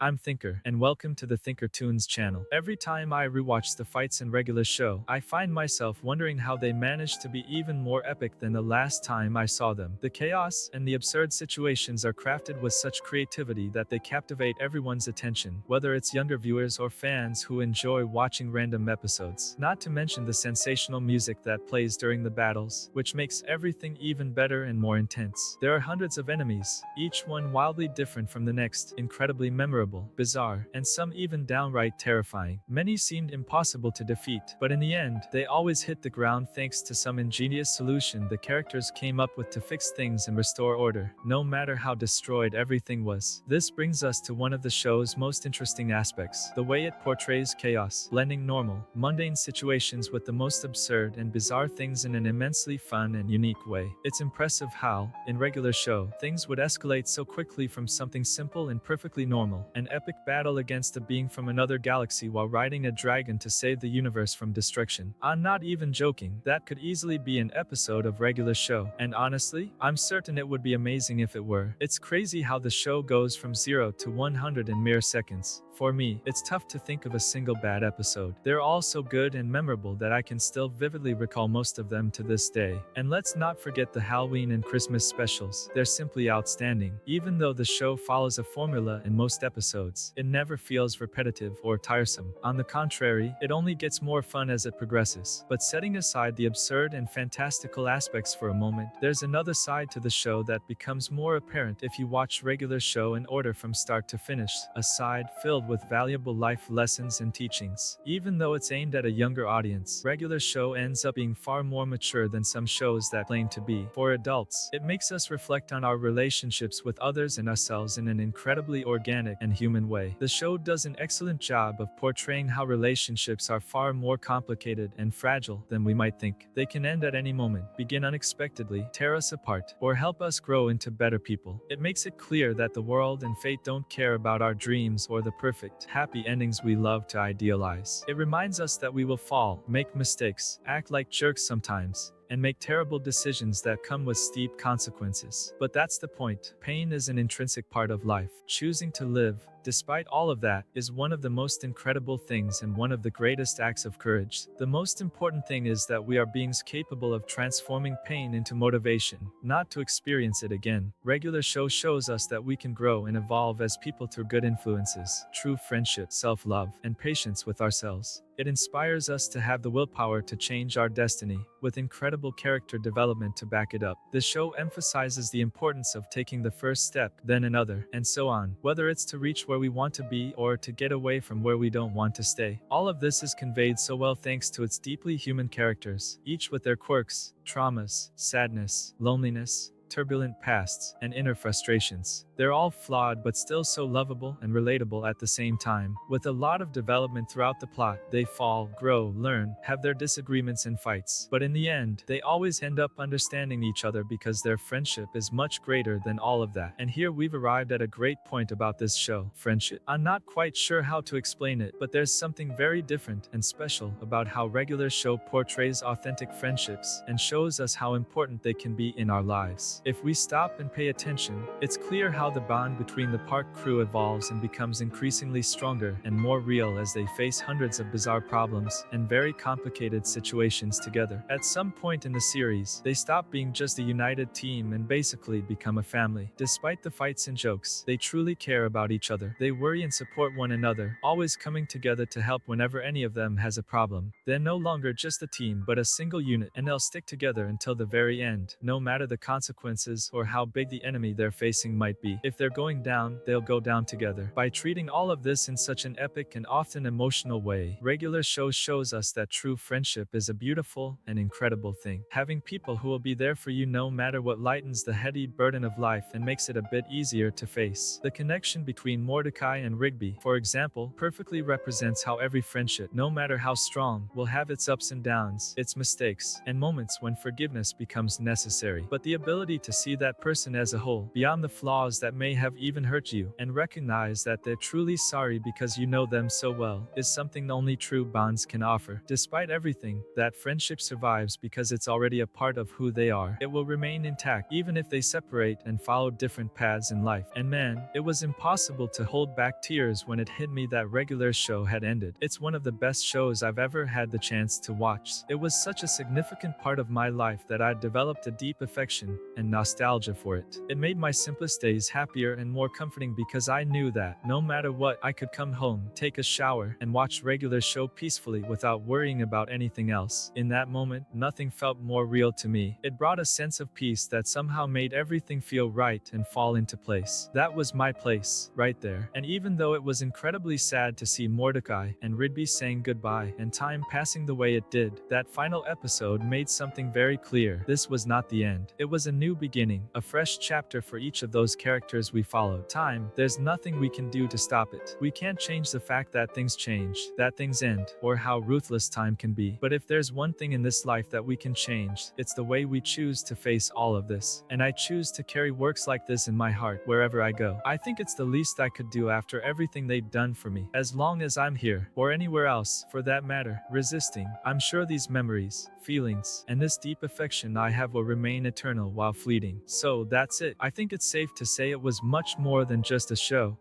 I'm Thinker, and welcome to the Thinker Tunes channel. Every time I rewatch the fights in regular show, I find myself wondering how they managed to be even more epic than the last time I saw them. The chaos and the absurd situations are crafted with such creativity that they captivate everyone's attention, whether it's younger viewers or fans who enjoy watching random episodes. Not to mention the sensational music that plays during the battles, which makes everything even better and more intense. There are hundreds of enemies, each one wildly different from the next, incredibly memorable, bizarre, and some even downright terrifying. Many seemed impossible to defeat, but in the end, they always hit the ground thanks to some ingenious solution the characters came up with to fix things and restore order, no matter how destroyed everything was. This brings us to one of the show's most interesting aspects, the way it portrays chaos, blending normal, mundane situations with the most absurd and bizarre things in an immensely fun and unique way. It's impressive how, in regular show, things would escalate so quickly from something simple and perfectly normal, an epic battle against a being from another galaxy while riding a dragon to save the universe from destruction. I'm not even joking, that could easily be an episode of regular show, and honestly, I'm certain it would be amazing if it were. It's crazy how the show goes from 0 to 100 in mere seconds. For me, it's tough to think of a single bad episode. They're all so good and memorable that I can still vividly recall most of them to this day. And let's not forget the Halloween and Christmas specials. They're simply outstanding. Even though the show follows a formula in most episodes, it never feels repetitive or tiresome. On the contrary, it only gets more fun as it progresses. But setting aside the absurd and fantastical aspects for a moment, there's another side to the show that becomes more apparent if you watch regular show in order from start to finish, a side filled with valuable life lessons and teachings. Even though it's aimed at a younger audience, regular show ends up being far more mature than some shows that claim to be. For adults, it makes us reflect on our relationships with others and ourselves in an incredibly organic and human way. The show does an excellent job of portraying how relationships are far more complicated and fragile than we might think. They can end at any moment, begin unexpectedly, tear us apart, or help us grow into better people. It makes it clear that the world and fate don't care about our dreams or the perfect, happy endings we love to idealize. It reminds us that we will fall, make mistakes, act like jerks sometimes, and make terrible decisions that come with steep consequences. But that's the point. Pain is an intrinsic part of life. Choosing to live, despite all of that, is one of the most incredible things and one of the greatest acts of courage. The most important thing is that we are beings capable of transforming pain into motivation, not to experience it again. Regular show shows us that we can grow and evolve as people through good influences, true friendship, self-love, and patience with ourselves. It inspires us to have the willpower to change our destiny, with incredible character development to back it up. The show emphasizes the importance of taking the first step, then another, and so on, whether it's to reach where we want to be or to get away from where we don't want to stay. All of this is conveyed so well thanks to its deeply human characters, each with their quirks, traumas, sadness, loneliness, turbulent pasts, and inner frustrations. They're all flawed but still so lovable and relatable at the same time. With a lot of development throughout the plot, they fall, grow, learn, have their disagreements and fights. But in the end, they always end up understanding each other because their friendship is much greater than all of that. And here we've arrived at a great point about this show, friendship. I'm not quite sure how to explain it, but there's something very different and special about how regular show portrays authentic friendships and shows us how important they can be in our lives. If we stop and pay attention, it's clear how the bond between the park crew evolves and becomes increasingly stronger and more real as they face hundreds of bizarre problems and very complicated situations together. At some point in the series, they stop being just a united team and basically become a family. Despite the fights and jokes, they truly care about each other. They worry and support one another, always coming together to help whenever any of them has a problem. They're no longer just a team but a single unit, and they'll stick together until the very end, no matter the consequences or how big the enemy they're facing might be. If they're going down, they'll go down together. By treating all of this in such an epic and often emotional way, regular show shows us that true friendship is a beautiful and incredible thing. Having people who will be there for you no matter what lightens the heady burden of life and makes it a bit easier to face. The connection between Mordecai and Rigby, for example, perfectly represents how every friendship, no matter how strong, will have its ups and downs, its mistakes, and moments when forgiveness becomes necessary. But the ability free to see that person as a whole, beyond the flaws that may have even hurt you, and recognize that they're truly sorry because you know them so well, is something only true bonds can offer. Despite everything, that friendship survives because it's already a part of who they are. It will remain intact even if they separate and follow different paths in life. And man, it was impossible to hold back tears when it hit me that Regular Show had ended. It's one of the best shows I've ever had the chance to watch. It was such a significant part of my life that I'd developed a deep affection and nostalgia for it. It made my simplest days happier and more comforting because I knew that, no matter what, I could come home, take a shower, and watch Regular Show peacefully without worrying about anything else. In that moment, nothing felt more real to me. It brought a sense of peace that somehow made everything feel right and fall into place. That was my place, right there. And even though it was incredibly sad to see Mordecai and Rigby saying goodbye and time passing the way it did, that final episode made something very clear. This was not the end. It was a new beginning, a fresh chapter for each of those characters we followed. Time, there's nothing we can do to stop it. We can't change the fact that things change, that things end, or how ruthless time can be. But if there's one thing in this life that we can change, it's the way we choose to face all of this. And I choose to carry works like this in my heart wherever I go. I think it's the least I could do after everything they've done for me. As long as I'm here, or anywhere else, for that matter, resisting, I'm sure these memories, feelings, and this deep affection I have will remain eternal while fleeting. So that's it. I think it's safe to say it was much more than just a show.